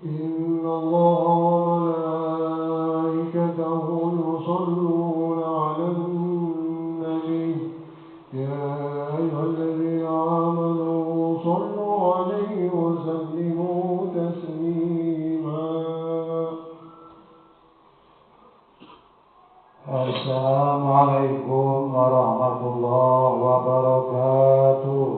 إن الله وملائكته يصلون على النبي يا أيها الذين آمنوا صلوا عليه وسلموا تسليما. السلام عليكم ورحمة الله وبركاته.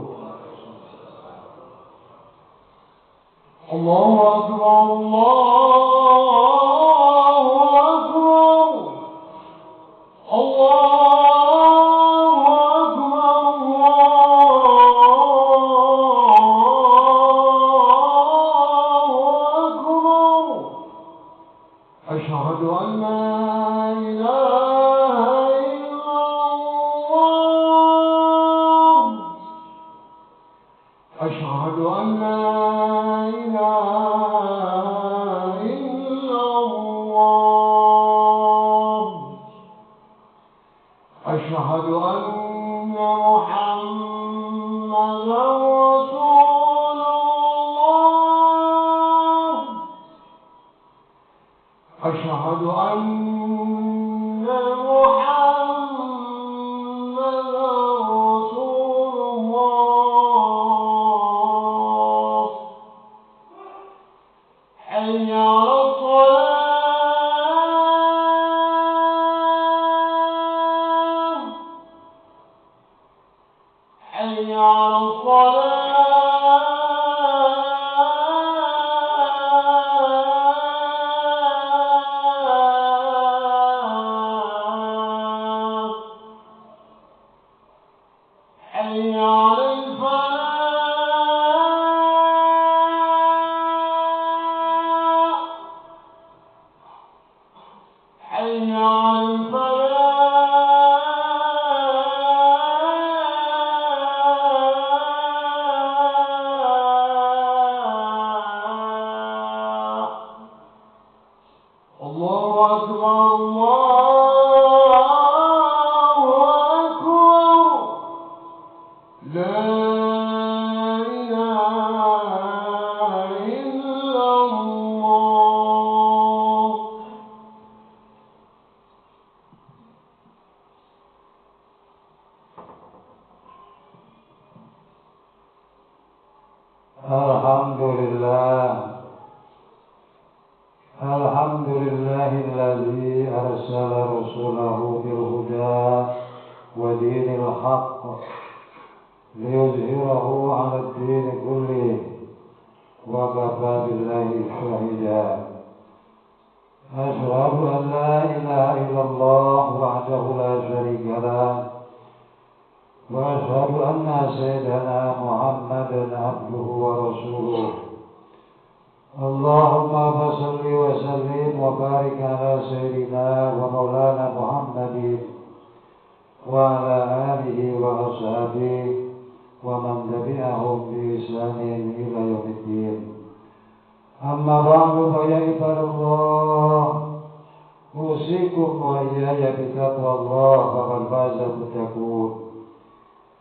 الله أكبر الله أكبر أشهد أن لا إله إلا الله أشهد أن لا إله إلا الله أشهد أن محمدا رسول الله أشهد أن محمدا رسول الله حي على الصلاة حي على الصلاة حي على الفلاح حي على الفلاح. الله أكبر الله أكبر لا إله إلا الله. الحمد لله الذي أرسل رسوله بالهدى ودين الحق ليظهره على الدين كله وكفى بالله شهيدا. أشهد أن لا إله إلا الله وحده لا شريك له وأشهد أن سيدنا محمدا عبده ورسوله. اللهم صل وسلم وبارك على سيدنا ومولانا محمد وعلى آله وأصحابه ومن تبعهم بإحسان إلى يوم الدين. أما بعد فيا عباد الله أوصيكم وإياي بتقوى الله فقد فاز المتقون.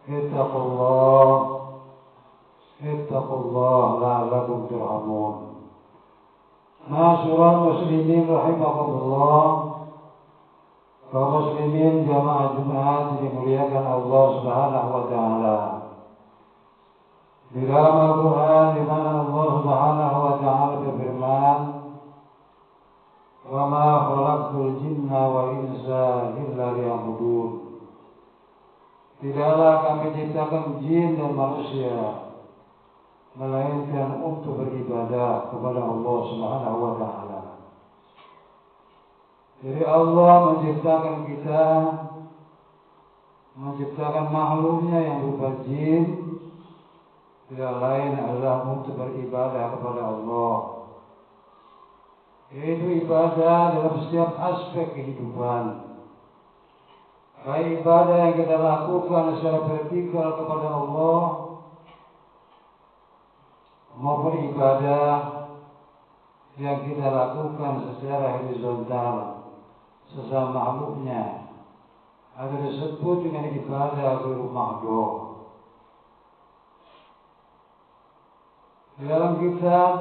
اتقوا الله لعلكم ترحمون. Ma'asyiral muslimin rahimakumullah. Kaum muslimin jamaah Jumat dimuliakan Allah Subhanahu wa taala. Di dalam Al-Qur'an di mana Allah Subhanahu wa taala berfirman, "Wa ma khalaqtul jinna wal insa illa liya'budun." Tidaklah kami ciptakan jin dan manusia melainkan untuk beribadah kepada Allah Subhanahu wa taala. Jadi Allah menciptakan kita, menciptakan makhluknya yang berupa jin, tidak lain adalah untuk beribadah kepada Allah. Yaitu ibadah dalam setiap aspek kehidupan. Baik ibadah yang kita lakukan secara vertikal kepada Allah maupun ibadah yang kita lakukan secara horizontal sesama makhluknya ada disebut dengan ibadah ghairu mahdhur. Di dalam kitab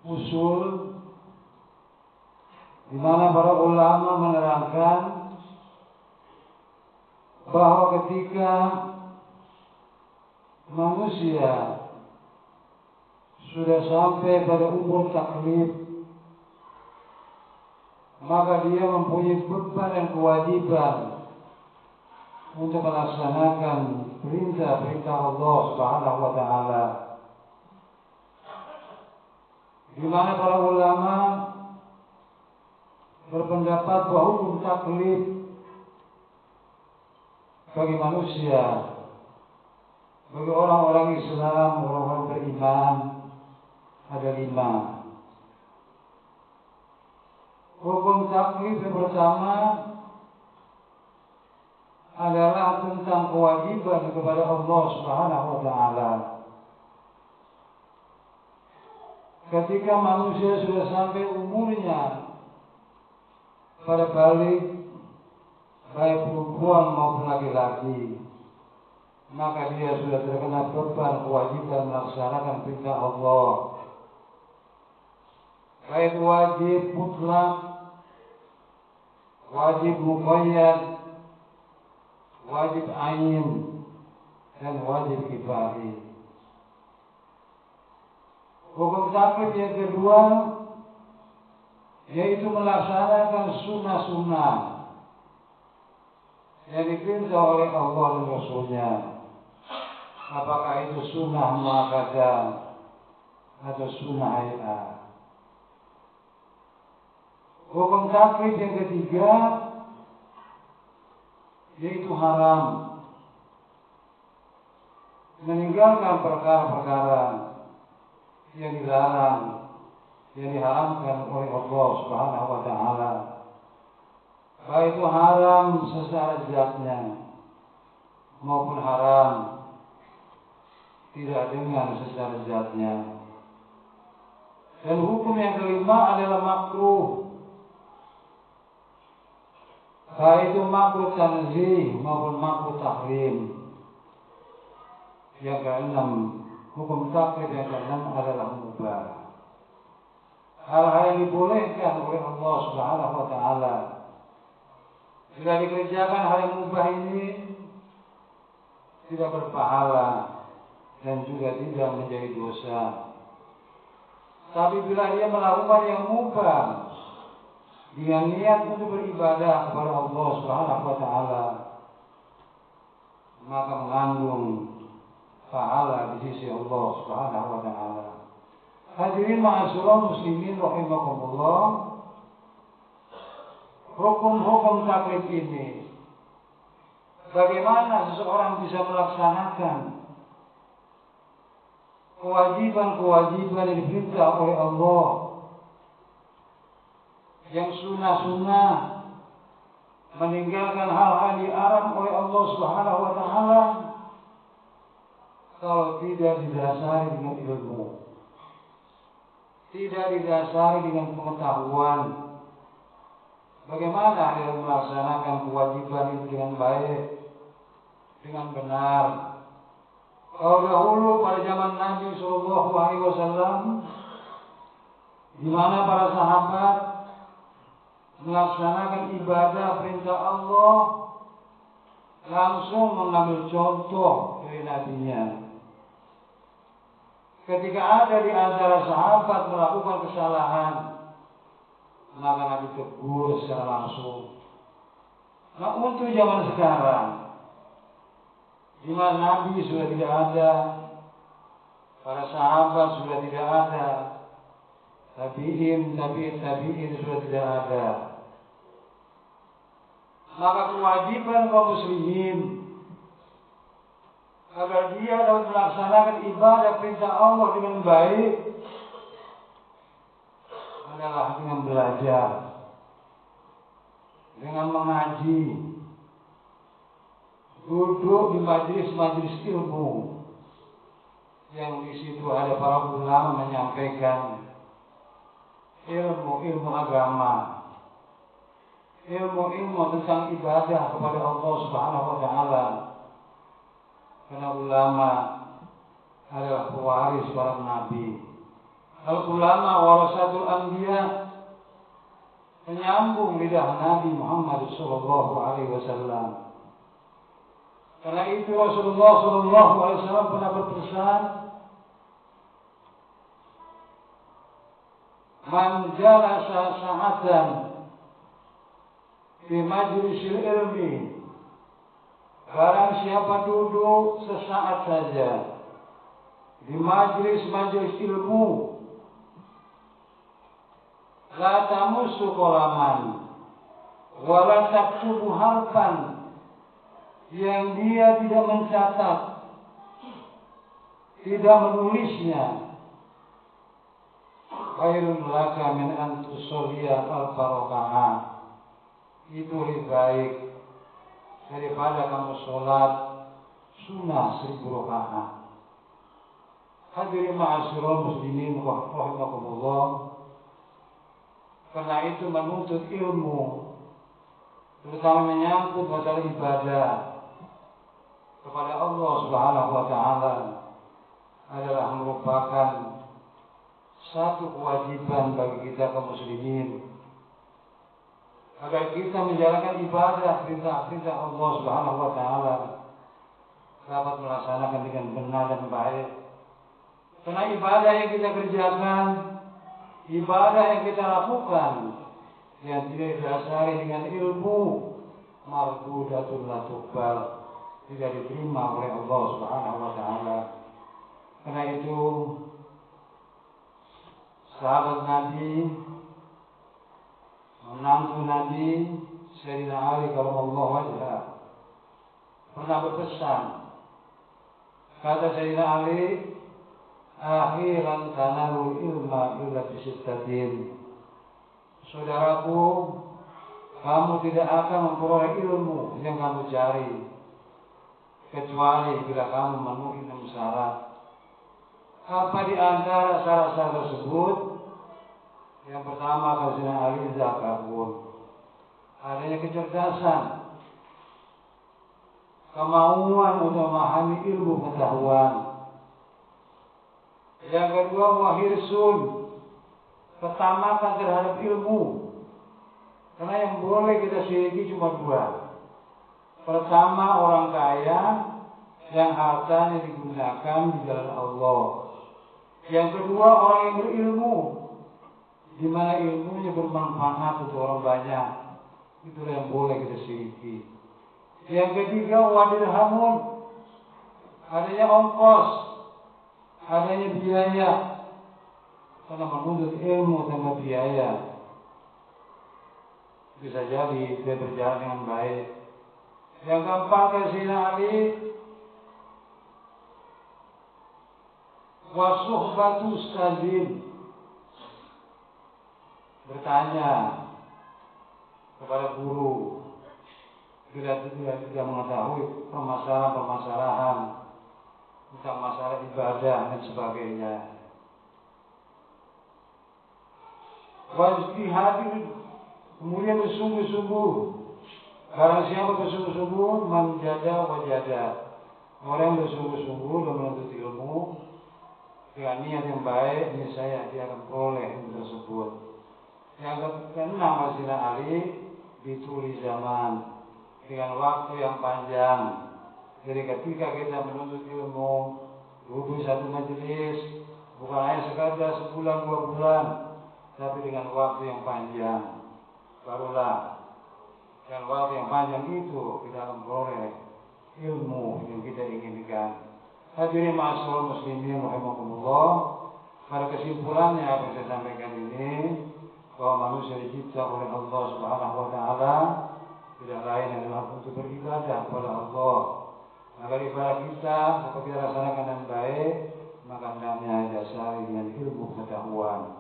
usul di mana para ulama menerangkan bahwa ketika manusia sudah sampai pada umur taklif, maka dia mempunyai beban dan kewajiban untuk melaksanakan perintah-perintah Allah Subhanahu wa taala. Di mana para ulama berpendapat bahwa hukum taklif bagi manusia, bagi orang-orang Islam, orang-orang beriman, ada 5. Hukum taklif yang pertama adalah tentang kewajiban kepada Allah Subhanahu wa taala. Ketika manusia sudah sampai umurnya pada balik, baik perempuan maupun laki-laki, maka dia sudah terkena beban kewajiban melaksanakan perintah Allah. Baik wajib mutlak, wajib muqayyad, wajib ain, dan wajib kifahi. Hukum taklif yang kedua yaitu melaksanakan sunnah-sunnah yang diperintah oleh Allah dan Rasulnya. Apakah itu sunnah muakkadah atau sunnah hay'ah. Hukum taklif yang ketiga yaitu haram, meninggalkan perkara-perkara yang dilarang, yang diharamkan oleh Allah Subhanahu wa taala. Baik itu haram secara zatnya maupun haram tidak dengan secara zatnya. Dan hukum yang kelima adalah makruh. Baik itu makruh tanzih maupun makruh tahrim. Yang keenam, hukum taklif yang keenam adalah mubah. Hal-hal yang dibolehkan oleh Allah Subhanahu wa taala. Jika dikerjakan hal yang mubah ini tidak berpahala dan juga tidak menjadi dosa. Tapi bila dia melakukan yang mubah dengan niat untuk beribadah kepada Allah Subhanahu wa taala, maka mengandung pahala di sisi Allah Subhanahu wa taala. Hadirin ma'asyiral muslimin rahimakumullah, hukum-hukum taklif ini, bagaimana seseorang bisa melaksanakan kewajiban-kewajiban yang diperintah oleh Allah, yang sunnah-sunnah, meninggalkan hal-hal yang dilarang oleh Allah Subhanahu wa taala, kalau tidak didasari dengan ilmu, tidak didasari dengan pengetahuan, bagaimana dia melaksanakan kewajiban itu dengan baik, dengan benar. Kalau dahulu pada zaman Nabi Shallallahu Alaihi Wasallam, di mana para sahabat melaksanakan ibadah perintah Allah, langsung mengambil contoh dari nabinya. Ketika ada di antara sahabat melakukan kesalahan, maka Nabi tegur secara langsung. Nah, untuk zaman sekarang, di mana Nabi sudah tidak ada, para sahabat sudah tidak ada, tabi'in sudah tidak ada, maka kewajiban kaum muslimin agar dia dapat melaksanakan ibadah perintah Allah dengan baik adalah dengan belajar, dengan mengaji, duduk di majelis-majelis ilmu yang di situ ada para ulama menyampaikan ilmu agama, ilmu tentang ibadah kepada Allah Subhanahu wa taala. Karena ulama adalah pewaris para nabi, Al-ulama warasatul anbiya, penyambung lidah Nabi Muhammad sallallahu alaihi wasallam. Karena itu Rasulullah sallallahu alaihi wasallam pernah berpesan, "Man jalasa sa'atan fi majlisil ilmi." Barang siapa duduk sesaat saja di majlis-majlis ilmu, la tamussu qalaman wa la taktubu harfan, yang dia tidak mencatat, tidak menulisnya, khairun laka min an tusolliya al-faraqaha, itu lebih baik daripada kamu sholat sunnah 1000 rakaat. Hadirin ma'asyiral muslimin rahimakumullah. Karena itu menuntut ilmu, terutama menyangkut masalah ibadah kepada Allah Subhanahu wa taala, adalah merupakan satu kewajiban bagi kita kaum muslimin, agar kita menjalankan ibadah perintah-perintah Allah Subhanahu wa taala dapat melaksanakan dengan benar dan baik. Karena ibadah yang kita kerjakan, ibadah yang kita lakukan yang tidak didasari dengan ilmu, mardudatun la tuqbal, tidak diterima oleh Allah Subhanahu wa taala. Karena itu sahabat Nabi, menantu Nabi Sayyidina Ali karramallahu wajhah, pernah berpesan, kata Sayyidina Ali, akhiran tanarul ilma illa bisittatin. Saudaraku, kamu tidak akan memperoleh ilmu yang kamu cari kecuali bila kamu memenuhi 6 syarat. Apa di antara syarat-syarat tersebut? Yang pertama, kata Sayyidina Ali, zakatun, adanya kecerdasan, kemauan untuk memahami ilmu pengetahuan. Yang kedua, wahirsun, ketamakan terhadap ilmu. Karena yang boleh kita siliki cuma 2. Pertama, orang kaya yang hartanya digunakan di jalan Allah. Yang kedua, orang yang berilmu, di mana ilmunya bermanfaat untuk orang banyak. Itulah yang boleh kita siliki. Yang ketiga, wadirhamun, adanya ongkos, adanya biaya. Karena menuntut ilmu tanpa biaya bisa jadi dia berjalan dengan baik. Yang keempat, Sayyidina Ali, wasuhbatu ustadzin, bertanya kepada guru bila tidak mengetahui permasalahan-permasalahan tentang masalah ibadah dan sebagainya. Wajtihadin, kemudian bersungguh-sungguh. Barang siapa bersungguh-sungguh, manjada wajada, orang bersungguh-sungguh dan menuntut ilmu dengan niat yang baik, niscaya dia akan peroleh ilmu tersebut. Yang keenam, Sayyidina Ali, dituli zaman, dengan waktu yang panjang. Jadi ketika kita menuntut ilmu, duduk satu majelis, bukan hanya sekadar sebulan 2 bulan, tapi dengan waktu yang panjang. Barulah dengan waktu yang panjang itu kita akan memperoleh ilmu yang kita inginkan. Hadirin ma'asyiral muslimin rahimakumullah. Pada kesimpulannya apa yang saya sampaikan ini, bahwa manusia dicipta oleh Allah Subhanahu wa taala tidak lain adalah untuk beribadah kepada Allah. Agar ibadah kita dapat kita laksanakan dengan baik, maka hendaknya dasari dengan ilmu pengetahuan.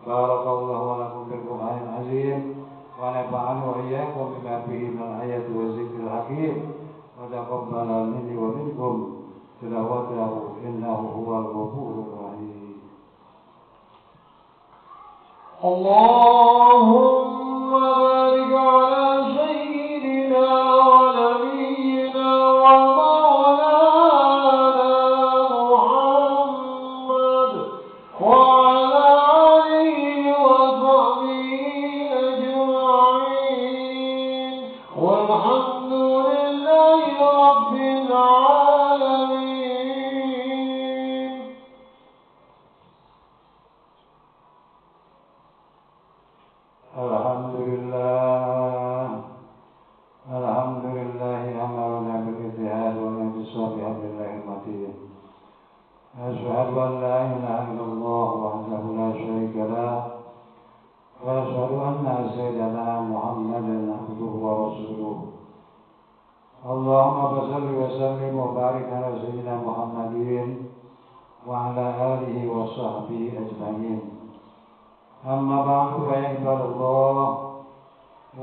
Barakallahu wa lakum bil Qur'anil azim wa nafa'ani wa iyyakum bima fihi min al-ayati wa zikril hakim wa taqabbala minni wa minkum tilawatahu innahu huwal ghafurur rahim. Allahumma barik ala sayyidina wa nabiyyina wa maulana Muhammad wa ala الحمد لله أمرنا بالاجتهاد والانتصار بحبل الله المتين. أشهد أن لا إله إلا الله وحده لا شريك له، وأشهد أن سيدنا محمدا عبده ورسوله. اللهم صل وسلم وبارك على سيدنا محمد وعلى آله وصحبه أجمعين. أما بعد فيا عباد الله،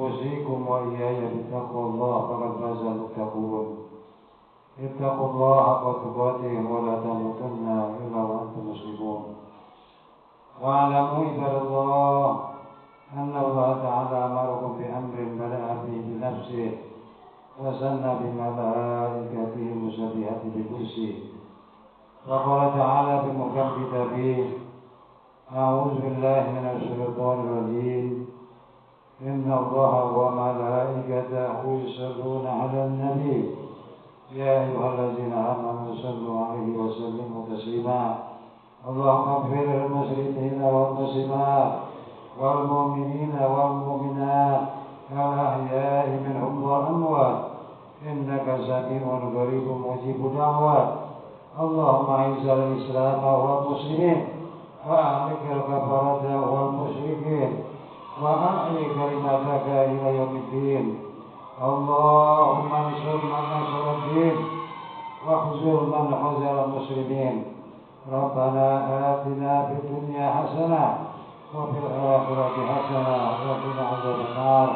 أوصيكم وإياي بتقوى الله، فقد فاز المتقون. اتقوا الله حق تقاته ولا تموتن إلا وأنتم مسلمون. واعلموا عباد الله أن الله تعالى أمركم بأمر بدأ فيه بنفسه وثنى بملائكته المسبحة بكرسيه. وقال تعالى في محكم كتابه: أعوذ بالله من الشيطان الرجيم. إن الله وملائكته يصلون على النبي يا أيها الذين آمنوا صلوا عليه وسلموا تسليما. اللهم اغفر للمشركين والمسلمات والمؤمنين والمؤمنات الأحياء منهم والأموات إنك سميع قريب مجيب دعوات. اللهم أعز الإسلام والمسلمين وأهلك الكفرة والمشركين وأحيي كلمتك إلى يوم الدين. اللهم انصر من نصر الدين واخذل من خذل المسلمين. ربنا آتنا في الدنيا حسنة وفي الآخرة حسنة وقنا عذاب النار.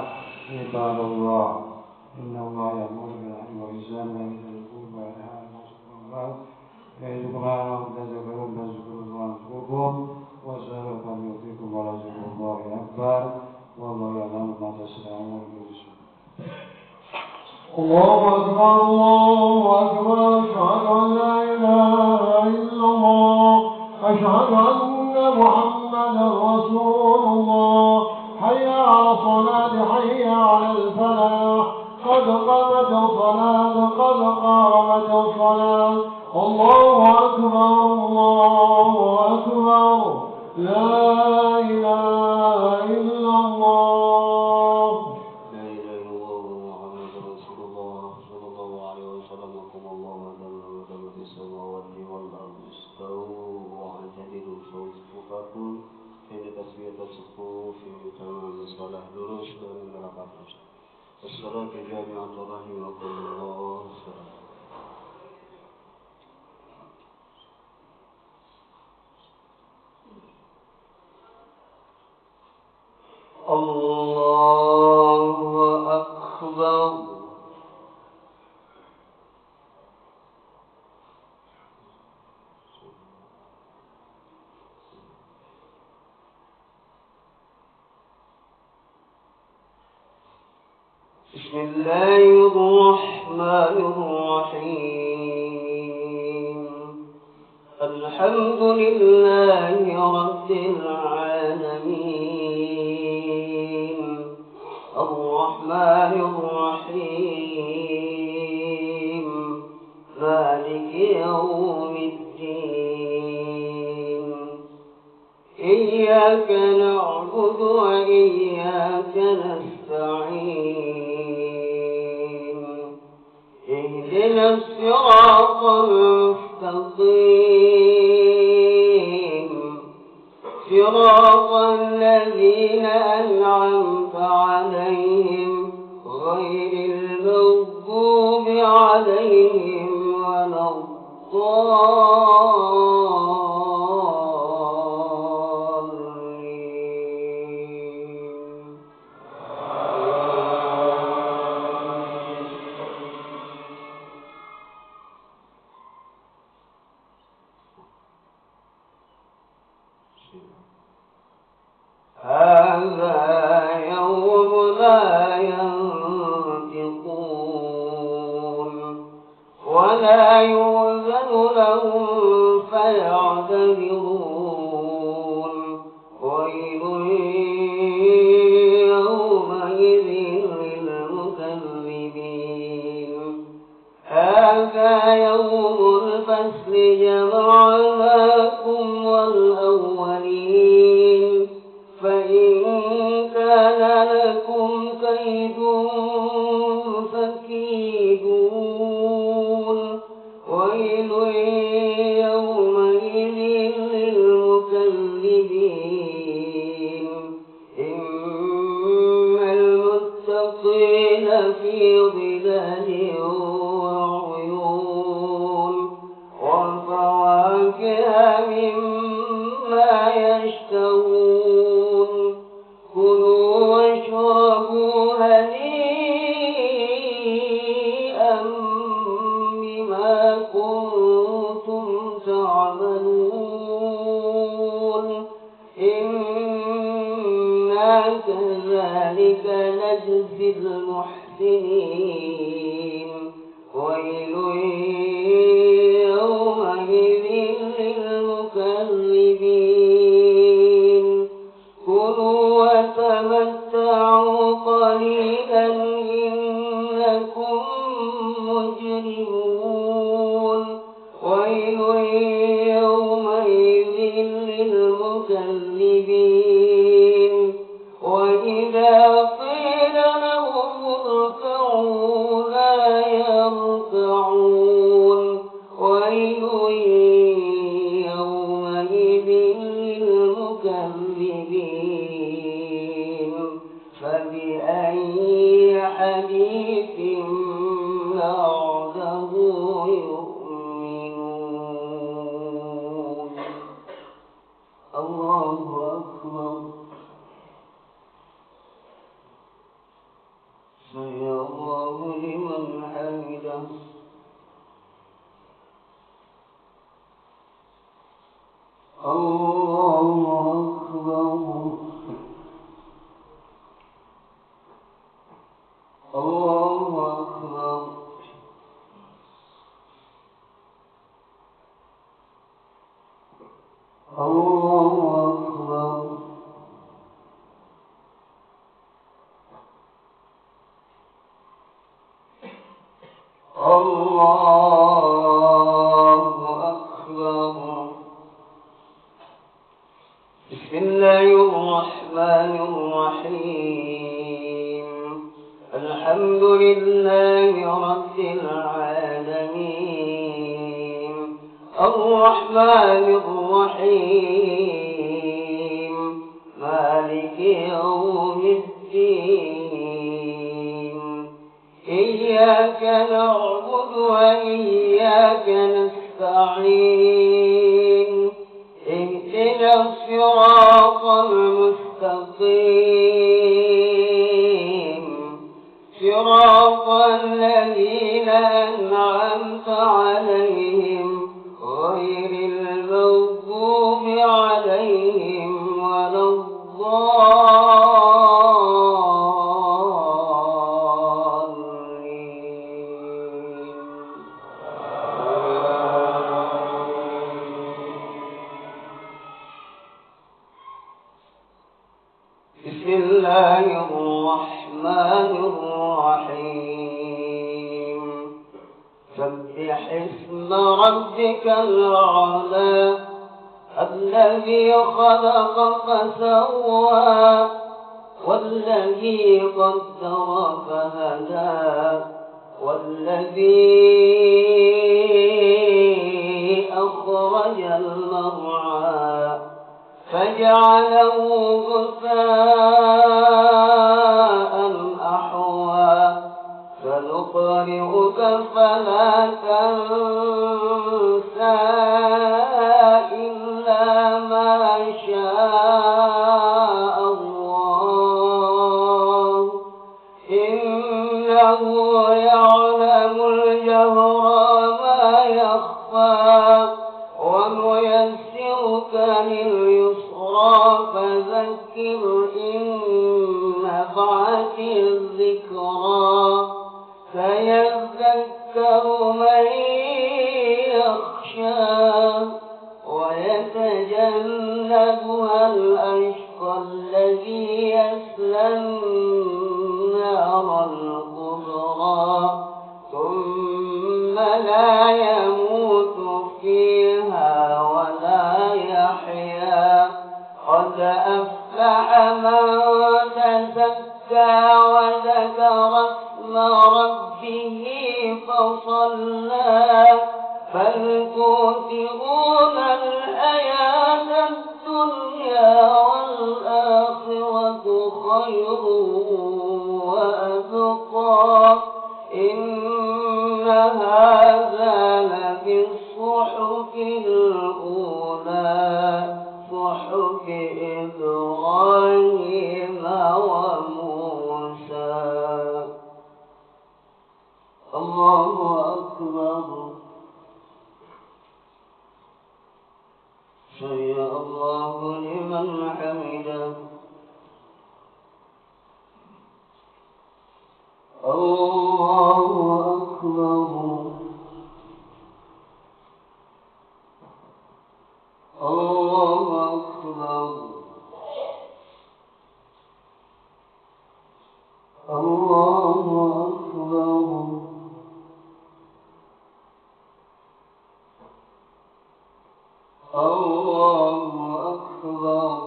عباد الله، إن الله يأمر بالعدل والإحسان وإيتاء ذي القربى وينهى عن المعروف يعظكم لعلكم تذكرون. فاذكروا الله يذكركم واسألوا فليعطيكم ولذكر الله أكبر والله يعلم ما تصنعون. الله أكبر الله أكبر. أشهد أن لا إله إلا الله. أشهد أن محمدا رسول الله. حي على الصلاة حي على الفلاح. قد قامت الصلاة قد قامت الصلاة. الله أكبر الله أكبر. لا إله إلا الله. لا إله إلا الله محمد رسول الله صلى الله عليه وسلم. قم الله وتم في السماوات والأرض استووا واعتدلوا صفوفكم حين تسوية الصفوف في تمام الصلاة. لرش من ركعة الصلاة جامعة رحمكم الله. الله أكبر. بسم الله الرحمن الرحيم. الحمد لله رب العالمين الرحمن الرحيم مالك يوم الدين. إياك نعبد وإياك نستعين. اهدنا الصراط المستقيم صراط الذين أنعمت عليهم غير المغضوب عليهم ولا الضالين. هذا يوم لا ينطقون ولا يؤذن لهم فيعتذرون. ويل يومئذ للمكذبين. هذا يوم الفصل جمعناكم والأولين. فإن كان كان لكم كيد فكيدون ويل يومئذ للمكذبين إن المتقين في ظلال وعيون وفواكه مما يشتهون كلوا واشربوا هنيئا بما كنتم تعملون إنا كذلك نجزي المحسنين ويل يومئذ للمكذبين كلوا وتمتعوا قليلا إنكم مجرمون ويل يومئذ للمكذبين وإذا قيل لهم اركعوا لا يركعون ويل يومئذ للمكذبين فبأي حديث بعده يؤمنون الله أكبر سمع الله لمن حمده الله أكبر الله أكبر الله أكبر الله أكبر بسم الله الرحمن الرحيم الحمد لله رب العالمين الرحمن الرحيم مالك يوم الدين إياك نعبد وإياك نستعين اهدنا الصراط المستقيم صراط الذين أنعمت عليهم غير المغضوب عليهم ولا الضالين بسم الله الرحمن الرحيم سبح اسم ربك الأعلى الذي خلق فسوى والذي قدر فهدى والذي أخرج المرعى فجعله غثاء أحوى سنقرئك فلا تنسى إلا ما شاء الله إنه يعلم الجهر ما يخفى ونيسرك لليسرى فذكر إن نفعت الذكرى سيذكر من يخشى ويتجنبها الأشقى الذي يصلى النار الكبرى ثم لا يموت فيها ولا يحيا قد أفلح من تزكى وذكر اسم ربه فصلى بل تؤثرون الحياة الدنيا والآخرة خير وأبقى إن هذا لفي الصحف الأولى صحف إبراهيم وموسى. الله أكبر. سمع الله لمن حمده. الله أكبر. الله أكبر. الله أكبر. الله أكبر.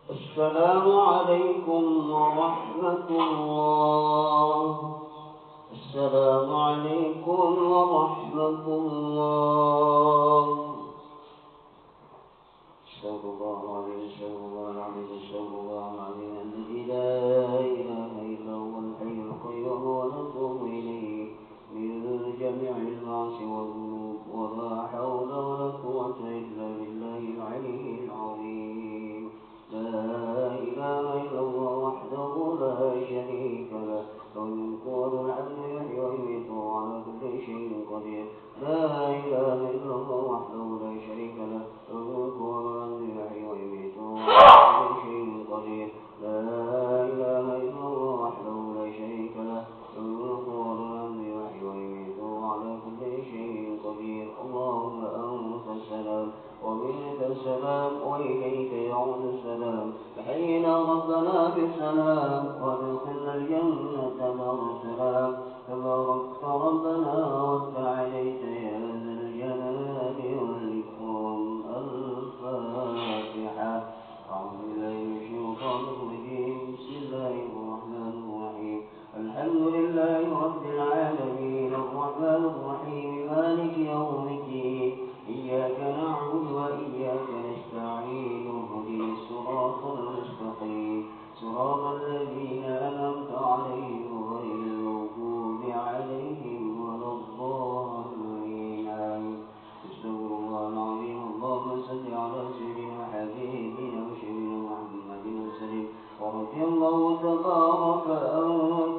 السلام عليكم ورحمة الله. السلام عليكم ورحمة الله. أشهد الله العظيم أشهد الله العظيم أشهد الله العظيم الذي لا إله إلا هو الحي القيوم ونتوب إليه من جميع المعاصي والذنوب ولا حول ولا قوة إلا بالله العلي العظيم. لا إله إلا الله وحده لا شريك له له الملك وله الحمد يحيي ويميت وهو على كل شيء قدير. لا إله إلا الله وحده لا شريك له له الملك وله الحمد يحيي ويميت وهو على كل شيء قدير. لا إله إلا الله وحده لا شريك له له الملك وله الحمد يحيي ويميت وهو على كل شيء قدير. اللهم أنت السلام ومنك السلام وإليك يعود السلام. فحينا ربنا بالسلام وادخلنا الجنة دار السلام. تباركت ربنا وتعاليت يا ذا الجلال والإكرام. الفاتحة. أعوذ بالله من الشيطان الرجيم. بسم الله الرحمن الرحيم. الحمد لله رب العالمين الرحمن الرحيم مالك يوم الدين. إياك نعبد وإياك نستعين اهدنا الصراط المستقيم صراط الذين أنعمت عليهم غير المغضوب عليهم ولا الضالين. استغفر الله العظيم. اللهم صل على سيدنا حبيبنا وشفيعنا محمد وسلم. ورضي الله تبارك عن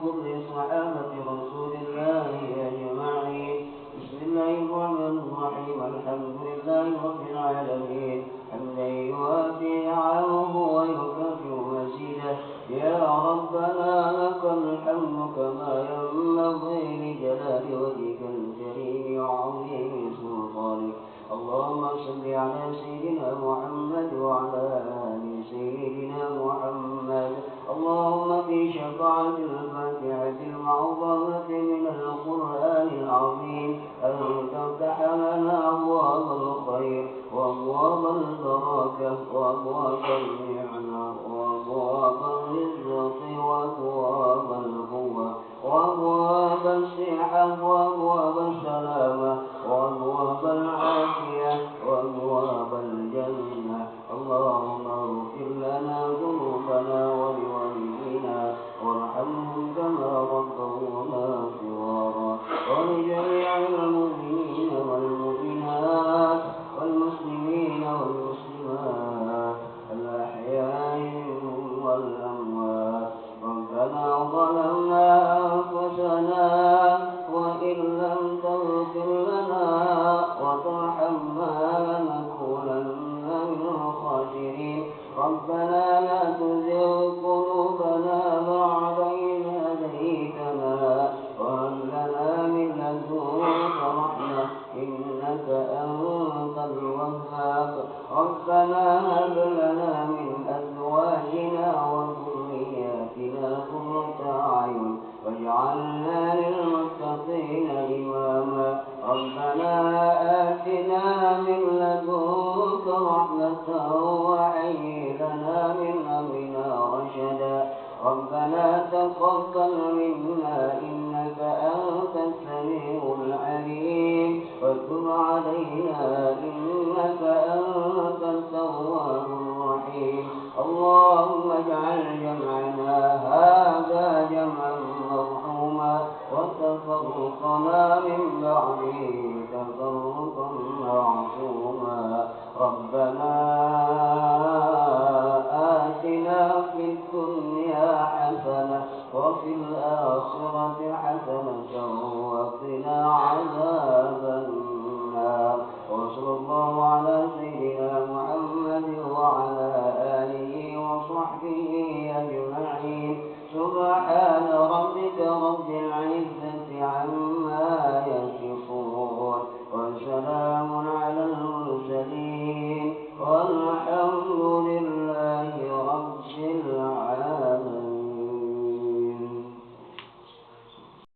كل صحابة رسول الله أجمعين. بسم الله الرحمن الرحيم. الحمد لله رب العالمين حمدا يوافي نعمه ويكافئ مزيده. يا ربنا لك الحمد كما ينبغي لجلال وجهك الكريم وعظيم سلطانك. اللهم صل على سيدنا محمد وعلى آل سيدنا محمد. اللهم في شفاعة الفاتحة المعظمة من القرآن العظيم أن تفتح لنا أبواب الخير وأبواب البركة وأبواب النعمة وأبواب الرزق وأبواب القوة وأبواب الصحة وأبواب السلامة وأبواب العافية وأبواب الجنة. اللهم اغفر لنا ذنوبنا ولوالدينا وارحمهم كما ربونا صغارا. ولجميع المؤمنين والمؤمنات والمسلمين والمسلمات الأحياء والأموات. ربنا ظلمنا أنفسنا وإن لم تغفر لدنك رحمة إنك أنت الوهاب ربنا هب لنا من أزواجنا وذرياتنا قرة أعين واجعلنا للمتقين إماما ربنا آتنا من لدنك رحمة وهيئ لنا من أمرنا رشدا ربنا تقبل منا إنك أنت السميع العليم وتب علينا إنك أنت التواب الرحيم اللهم اجعل جمعنا هذا جمعا مرحوما وتفرقنا من بعده تفرقا معصوما ربنا آتنا في الدنيا حسنة وفي الآخرة حسنة وقنا عذاب النار وصلى الله على سيدنا محمد وعلى آله وصحبه أجمعين سبحان ربك رب العزة عما يصفون وسلام على المرسلين